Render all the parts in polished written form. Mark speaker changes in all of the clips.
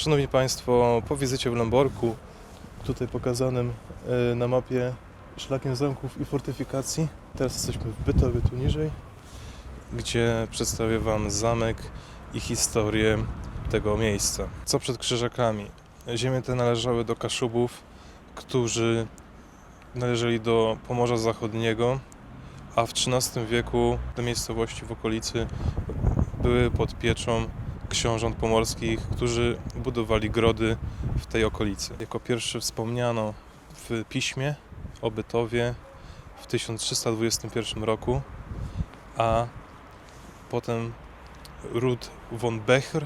Speaker 1: Szanowni Państwo, po wizycie w Lęborku, tutaj pokazanym na mapie szlakiem zamków i fortyfikacji, teraz jesteśmy w Bytowie, tu niżej, gdzie przedstawię Wam zamek i historię tego miejsca. Co przed Krzyżakami? Ziemie te należały do Kaszubów, którzy należeli do Pomorza Zachodniego, a w XIII wieku te miejscowości w okolicy były pod pieczą książąt pomorskich, którzy budowali grody w tej okolicy. Jako pierwszy wspomniano w piśmie o Bytowie w 1321 roku, a potem ród von Bechr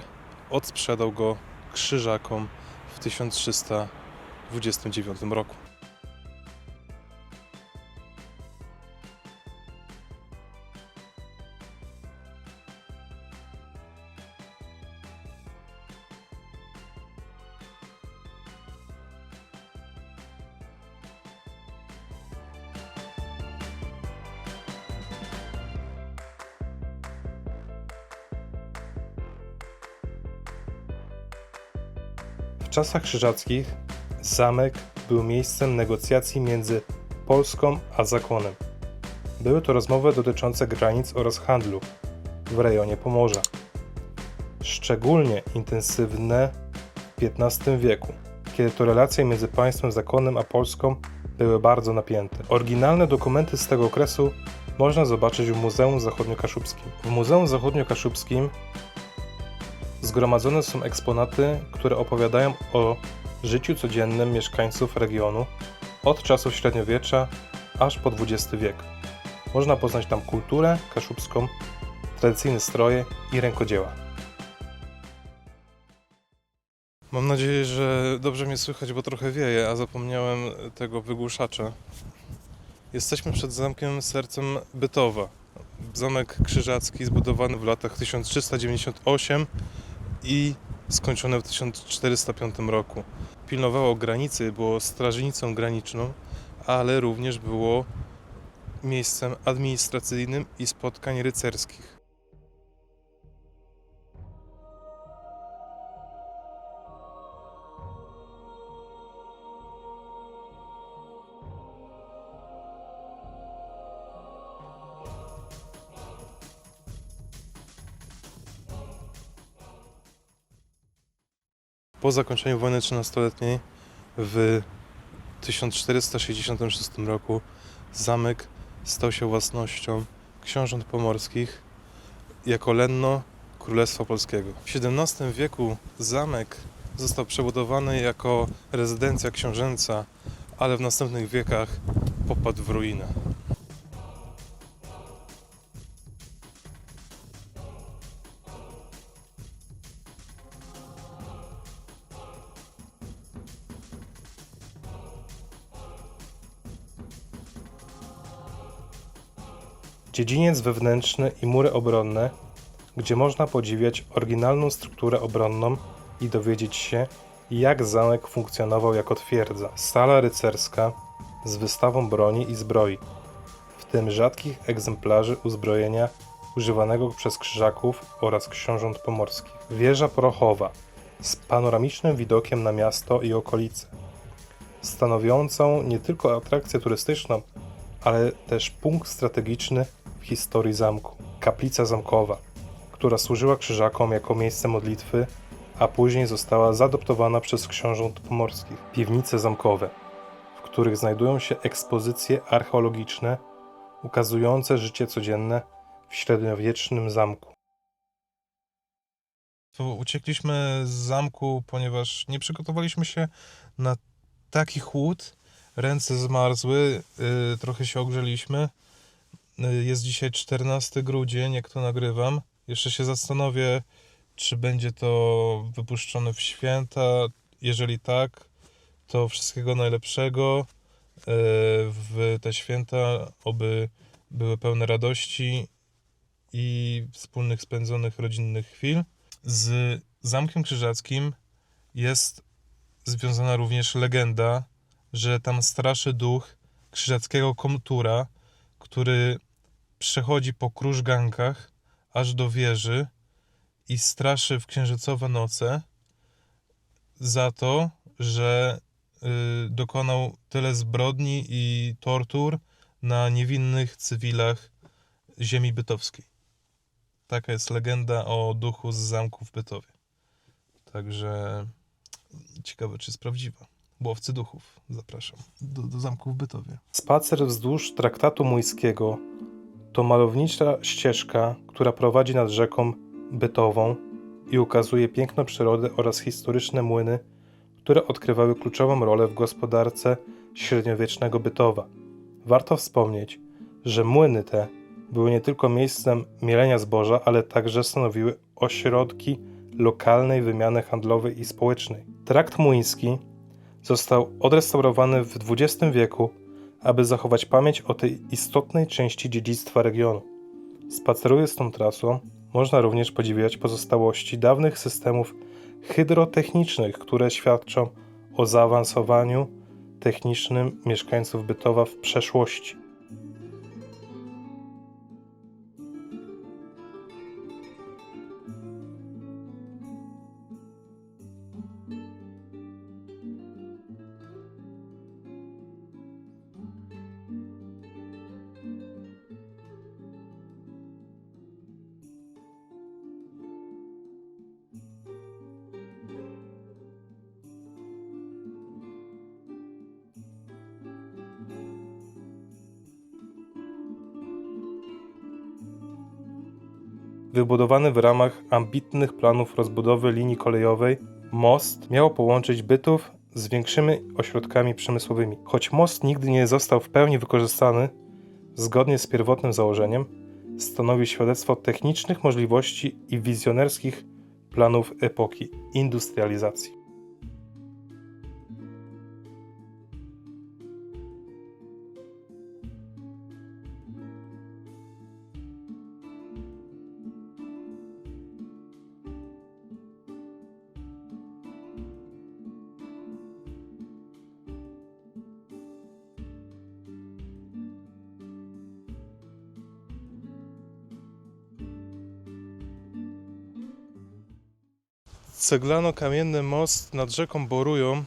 Speaker 1: odsprzedał go Krzyżakom w 1329 roku. W czasach krzyżackich zamek był miejscem negocjacji między Polską a zakonem. Były to rozmowy dotyczące granic oraz handlu w rejonie Pomorza. Szczególnie intensywne w XV wieku, kiedy to relacje między państwem zakonnym a Polską były bardzo napięte. Oryginalne dokumenty z tego okresu można zobaczyć w Muzeum Zachodnio-Kaszubskim. W Muzeum Zachodnio-Kaszubskim zgromadzone są eksponaty, które opowiadają o życiu codziennym mieszkańców regionu od czasów średniowiecza aż po XX wiek. Można poznać tam kulturę kaszubską, tradycyjne stroje i rękodzieła. Mam nadzieję, że dobrze mnie słychać, bo trochę wieje, a zapomniałem tego wygłuszacza. Jesteśmy przed zamkiem sercem Bytowa. Zamek krzyżacki zbudowany w latach 1398 i skończone w 1405 roku. Pilnowało granicy, było strażnicą graniczną, ale również było miejscem administracyjnym i spotkań rycerskich. Po zakończeniu wojny 13-letniej w 1466 roku zamek stał się własnością książąt pomorskich jako lenno Królestwa Polskiego. W XVII wieku zamek został przebudowany jako rezydencja książęca, ale w następnych wiekach popadł w ruinę. Dziedziniec wewnętrzny i mury obronne, gdzie można podziwiać oryginalną strukturę obronną i dowiedzieć się, jak zamek funkcjonował jako twierdza. Sala rycerska z wystawą broni i zbroi, w tym rzadkich egzemplarzy uzbrojenia używanego przez Krzyżaków oraz książąt pomorskich. Wieża prochowa z panoramicznym widokiem na miasto i okolice, stanowiącą nie tylko atrakcję turystyczną, ale też punkt strategiczny w historii zamku. Kaplica zamkowa, która służyła Krzyżakom jako miejsce modlitwy, a później została zaadoptowana przez książąt pomorskich. Piwnice zamkowe, w których znajdują się ekspozycje archeologiczne ukazujące życie codzienne w średniowiecznym zamku. Tu uciekliśmy z zamku, ponieważ nie przygotowaliśmy się na taki chłód. Ręce zmarzły, trochę się ogrzeliśmy. Jest dzisiaj 14 grudzień, jak to nagrywam. Jeszcze się zastanowię, czy będzie to wypuszczone w święta. Jeżeli tak, to wszystkiego najlepszego w te święta, oby były pełne radości i wspólnych spędzonych rodzinnych chwil. Z Zamkiem Krzyżackim jest związana również legenda, że tam straszy duch krzyżackiego komtura, który przechodzi po krużgankach aż do wieży i straszy w księżycowe noce. za to, że dokonał tyle zbrodni i tortur na niewinnych cywilach ziemi bytowskiej. Taka jest legenda o duchu z zamku w Bytowie. Także ciekawe, czy jest prawdziwa. Łowcy duchów, zapraszam do zamku w Bytowie. Spacer wzdłuż traktatu młyńskiego to malownicza ścieżka, która prowadzi nad rzeką Bytową i ukazuje piękno przyrody oraz historyczne młyny, które odgrywały kluczową rolę w gospodarce średniowiecznego Bytowa. Warto wspomnieć, że młyny te były nie tylko miejscem mielenia zboża, ale także stanowiły ośrodki lokalnej wymiany handlowej i społecznej. Trakt młyński został odrestaurowany w XX wieku, aby zachować pamięć o tej istotnej części dziedzictwa regionu. Spacerując tą trasą, można również podziwiać pozostałości dawnych systemów hydrotechnicznych, które świadczą o zaawansowaniu technicznym mieszkańców Bytowa w przeszłości. Wybudowany w ramach ambitnych planów rozbudowy linii kolejowej, most miał połączyć Bytów z większymi ośrodkami przemysłowymi. Choć most nigdy nie został w pełni wykorzystany, zgodnie z pierwotnym założeniem, stanowi świadectwo technicznych możliwości i wizjonerskich planów epoki industrializacji. Ceglano-kamienny most nad rzeką Borują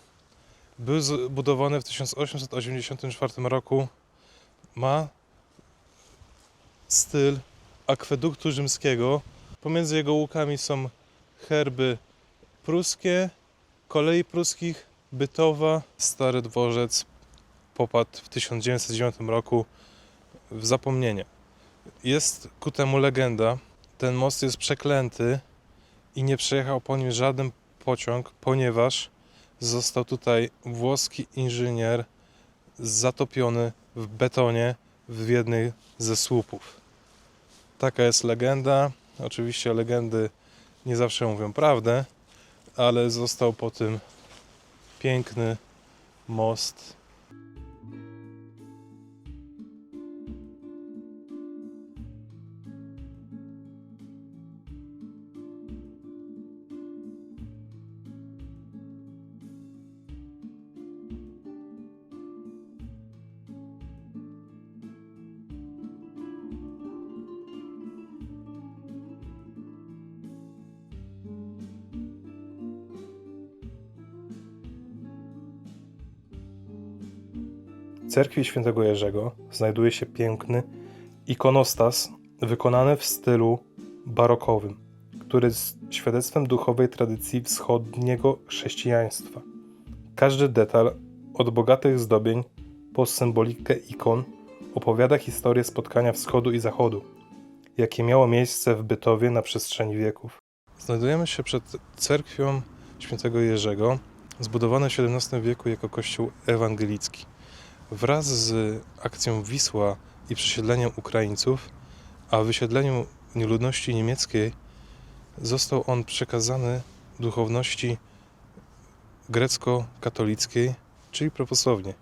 Speaker 1: był zbudowany w 1884 roku. Ma styl akweduktu rzymskiego. Pomiędzy jego łukami są herby pruskie, kolei pruskich, Bytowa. Stary dworzec popadł w 1909 roku w zapomnienie. Jest ku temu legenda. Ten most jest przeklęty i nie przejechał po nim żaden pociąg, ponieważ został tutaj włoski inżynier zatopiony w betonie w jednej ze słupów. Taka jest legenda. Oczywiście legendy nie zawsze mówią prawdę, ale został po tym piękny most. W cerkwi świętego Jerzego znajduje się piękny ikonostas wykonany w stylu barokowym, który jest świadectwem duchowej tradycji wschodniego chrześcijaństwa. Każdy detal, od bogatych zdobień po symbolikę ikon, opowiada historię spotkania wschodu i zachodu, jakie miało miejsce w Bytowie na przestrzeni wieków. Znajdujemy się przed cerkwią świętego Jerzego, zbudowaną w XVII wieku jako kościół ewangelicki. Wraz z akcją Wisła i przesiedleniem Ukraińców, a wysiedleniem ludności niemieckiej, został on przekazany duchowności grecko-katolickiej, czyli prawosławnie.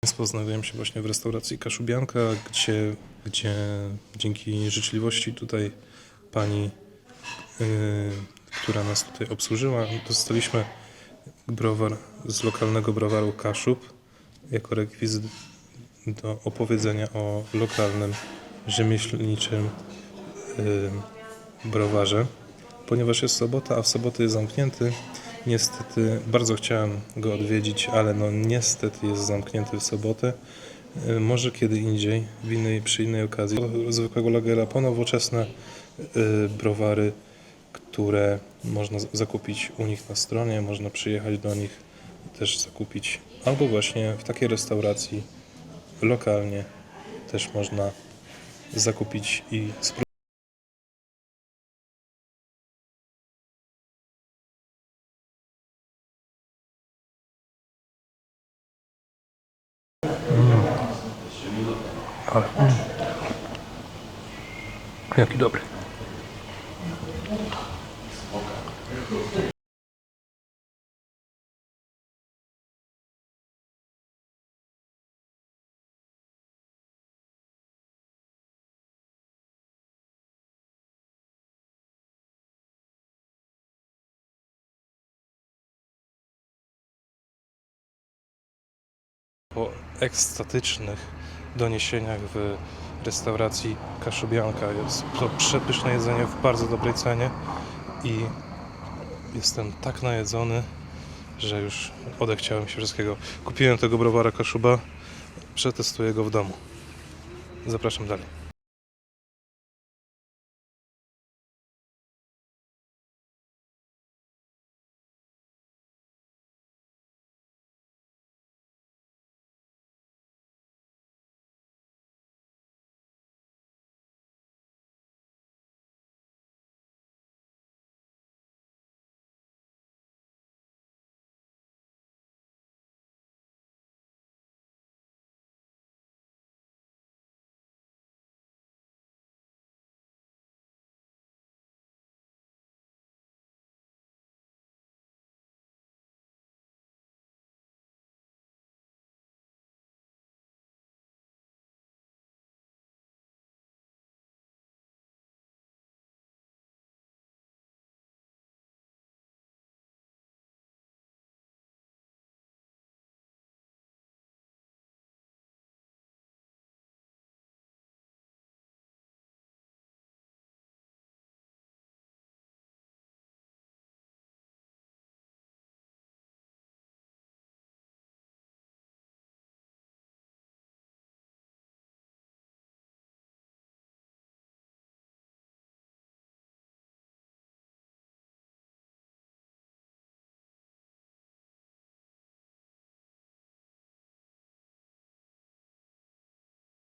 Speaker 1: Znajdujemy się właśnie w restauracji Kaszubianka, gdzie dzięki życzliwości tutaj pani, która nas tutaj obsłużyła, dostaliśmy browar z lokalnego browaru Kaszub jako rekwizyt do opowiedzenia o lokalnym, rzemieślniczym browarze. Ponieważ jest sobota, a w sobotę jest zamknięty, niestety bardzo chciałem go odwiedzić, ale no niestety jest zamknięty w sobotę. Może kiedy indziej, przy innej okazji. Zwykłego lagera po nowoczesne browary, które można zakupić u nich na stronie, można przyjechać do nich też zakupić, albo właśnie w takiej restauracji lokalnie też można zakupić i spróbować. Jaki dobry. Po ekstatycznych doniesieniach w restauracji Kaszubianka jest to przepyszne jedzenie w bardzo dobrej cenie i jestem tak najedzony, że już odechciałem się wszystkiego. Kupiłem tego browara Kaszuba, przetestuję go w domu. Zapraszam dalej.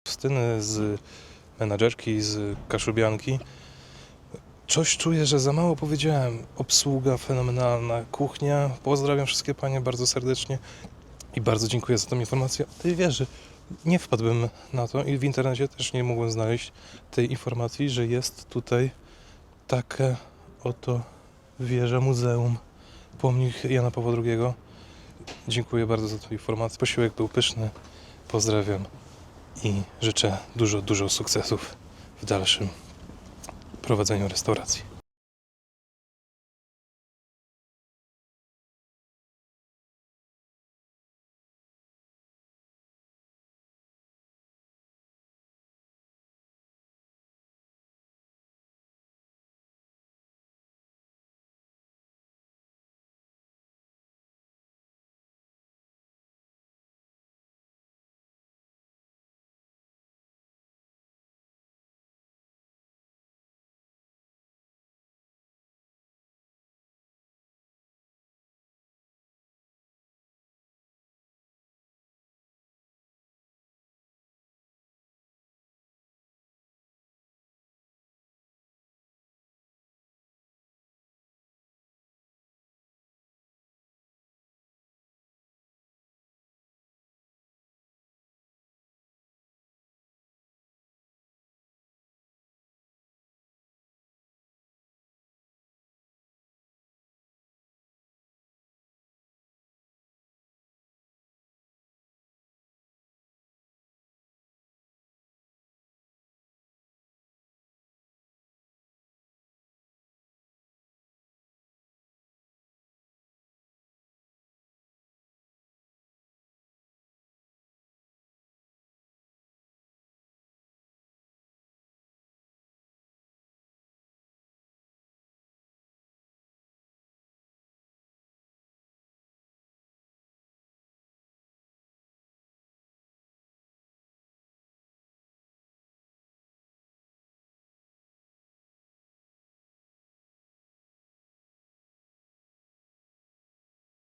Speaker 1: Justyny z menadżerki z Kaszubianki. Coś czuję, że za mało powiedziałem. Obsługa fenomenalna, kuchnia. Pozdrawiam wszystkie panie bardzo serdecznie i bardzo dziękuję za tę informację. Tej wieży nie wpadłbym na to i w internecie też nie mogłem znaleźć tej informacji, że jest tutaj taka oto wieża muzeum, pomnik Jana Pawła II. Dziękuję bardzo za tę informację. Posiłek był pyszny. Pozdrawiam i życzę dużo sukcesów w dalszym prowadzeniu restauracji.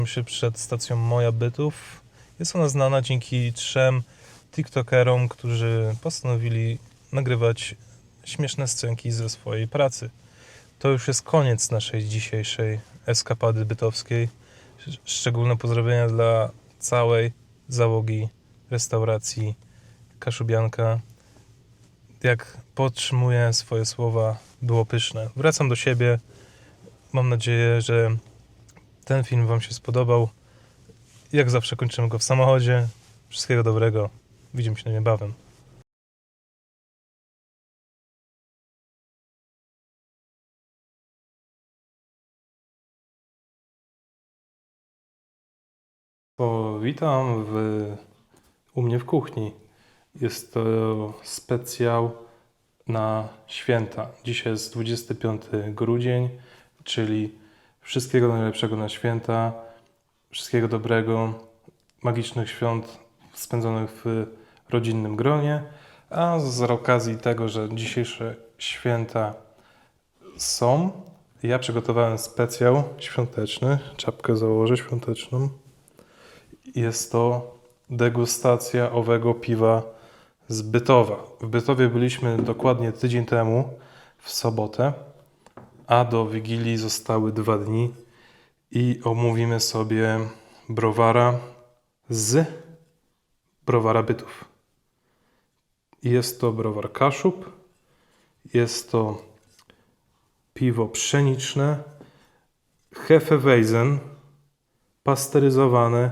Speaker 1: się przed stacją Moja Bytów. Jest ona znana dzięki 3 tiktokerom, którzy postanowili nagrywać śmieszne scenki ze swojej pracy. To już jest koniec naszej dzisiejszej eskapady bytowskiej. Szczególne pozdrowienia dla całej załogi restauracji Kaszubianka. Jak podtrzymuję swoje słowa, było pyszne. Wracam do siebie. Mam nadzieję, że ten film Wam się spodobał. Jak zawsze kończymy go w samochodzie. Wszystkiego dobrego. Widzimy się niebawem. Witam u mnie w kuchni. Jest to specjał na święta. Dzisiaj jest 25 grudzień, czyli wszystkiego najlepszego na święta, wszystkiego dobrego, magicznych świąt spędzonych w rodzinnym gronie, a z okazji tego, że dzisiejsze święta są, ja przygotowałem specjał świąteczny, czapkę założę świąteczną. Jest to degustacja owego piwa z Bytowa. W Bytowie byliśmy dokładnie tydzień temu, w sobotę, a do Wigilii zostały 2 dni i omówimy sobie browara z browara Bytów. Jest to browar Kaszub, jest to piwo pszeniczne, Hefeweizen, pasteryzowane,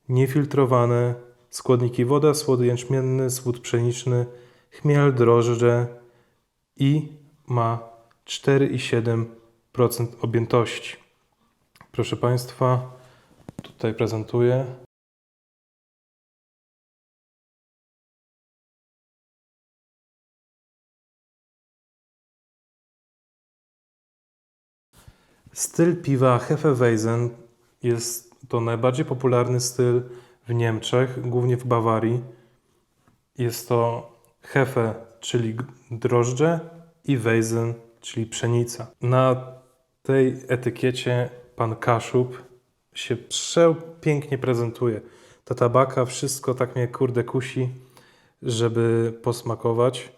Speaker 1: niefiltrowane, składniki woda, słody jęczmienny, słód pszeniczny, chmiel, drożdże i ma 4,7% objętości. Proszę Państwa, tutaj prezentuję. Styl piwa Hefeweizen jest to najbardziej popularny styl w Niemczech, głównie w Bawarii. Jest to Hefe, czyli drożdże, i Weizen, czyli pszenica. Na tej etykiecie pan Kaszub się przepięknie prezentuje. Ta tabaka, wszystko tak mnie kurde kusi, żeby posmakować.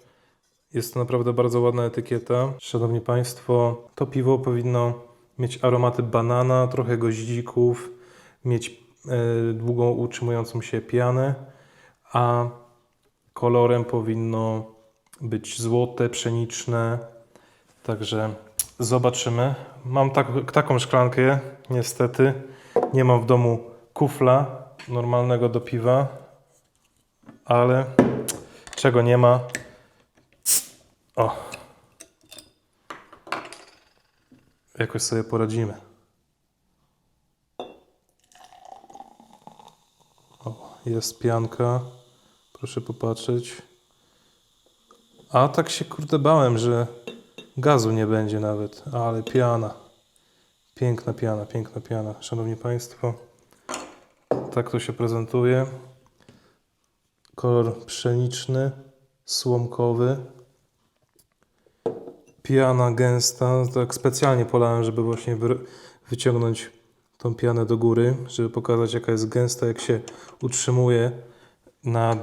Speaker 1: Jest to naprawdę bardzo ładna etykieta. Szanowni Państwo, to piwo powinno mieć aromaty banana, trochę goździków, mieć długą utrzymującą się pianę, a kolorem powinno być złote, pszeniczne. Także zobaczymy. Mam taką szklankę, niestety. Nie mam w domu kufla normalnego do piwa, ale czego nie ma. O! Jakoś sobie poradzimy. O, jest pianka. Proszę popatrzeć. A tak się kurde bałem, że gazu nie będzie nawet. Ale piana. Piękna piana, piękna piana. Szanowni Państwo, tak to się prezentuje. Kolor pszeniczny, słomkowy. Piana gęsta. Tak specjalnie polałem, żeby właśnie wyciągnąć tą pianę do góry, żeby pokazać, jaka jest gęsta, jak się utrzymuje nad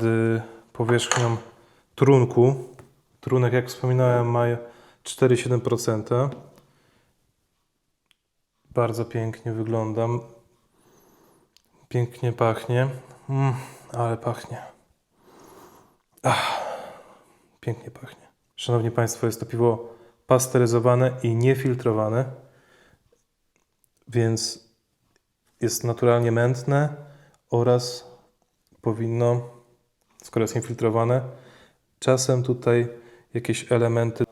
Speaker 1: powierzchnią trunku. Trunek, jak wspominałem, ma 4,7%. Bardzo pięknie wyglądam. Pięknie pachnie. Ale pachnie. Pięknie pachnie. Szanowni Państwo, jest to piwo pasteryzowane i niefiltrowane, więc jest naturalnie mętne oraz powinno, skoro jest infiltrowane, czasem tutaj jakieś elementy.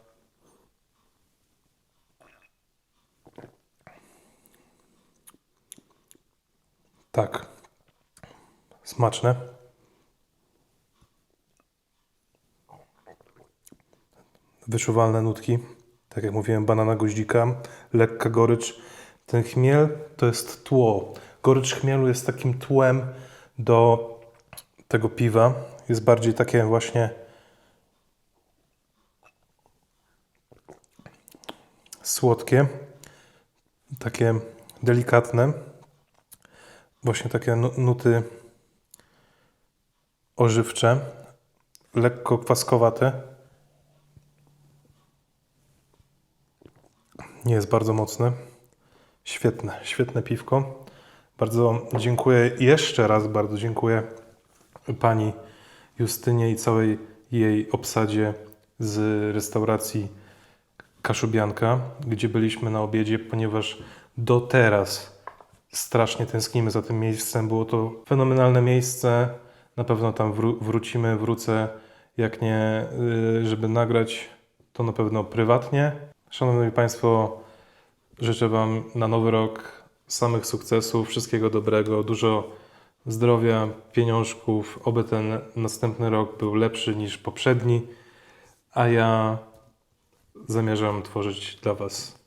Speaker 1: Tak, smaczne. Wyczuwalne nutki, tak jak mówiłem, banana, goździka, lekka gorycz. Ten chmiel to jest tło. Gorycz chmielu jest takim tłem do tego piwa. Jest bardziej takie właśnie słodkie, takie delikatne. właśnie takie nuty ożywcze, lekko kwaskowate. Nie jest bardzo mocne. Świetne piwko. Bardzo dziękuję, jeszcze raz bardzo dziękuję pani Justynie i całej jej obsadzie z restauracji Kaszubianka, gdzie byliśmy na obiedzie, ponieważ do teraz strasznie tęsknimy za tym miejscem. Było to fenomenalne miejsce. Na pewno tam wrócę. Jak nie, żeby nagrać, to na pewno prywatnie. Szanowni Państwo, życzę Wam na nowy rok samych sukcesów, wszystkiego dobrego, dużo zdrowia, pieniążków, oby ten następny rok był lepszy niż poprzedni, a ja zamierzam tworzyć dla Was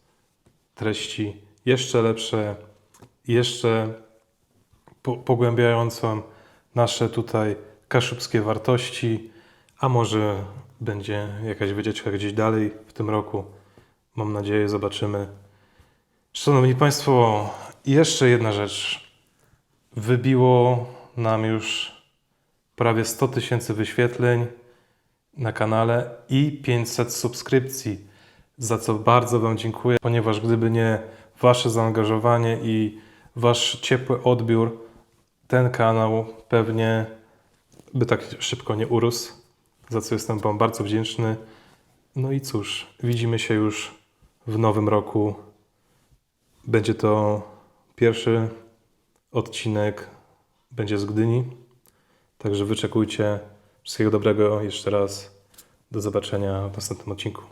Speaker 1: treści jeszcze lepsze, jeszcze pogłębiające nasze tutaj kaszubskie wartości, a może będzie jakaś wycieczka gdzieś dalej w tym roku. Mam nadzieję, zobaczymy. Szanowni Państwo, jeszcze jedna rzecz. Wybiło nam już prawie 100 000 wyświetleń na kanale i 500 subskrypcji, za co bardzo Wam dziękuję, ponieważ gdyby nie Wasze zaangażowanie i Wasz ciepły odbiór, ten kanał pewnie by tak szybko nie urósł, za co jestem Wam bardzo wdzięczny. No i cóż, widzimy się już w nowym roku. Będzie to pierwszy odcinek, będzie z Gdyni, także wyczekujcie. Wszystkiego dobrego jeszcze raz. Do zobaczenia w następnym odcinku.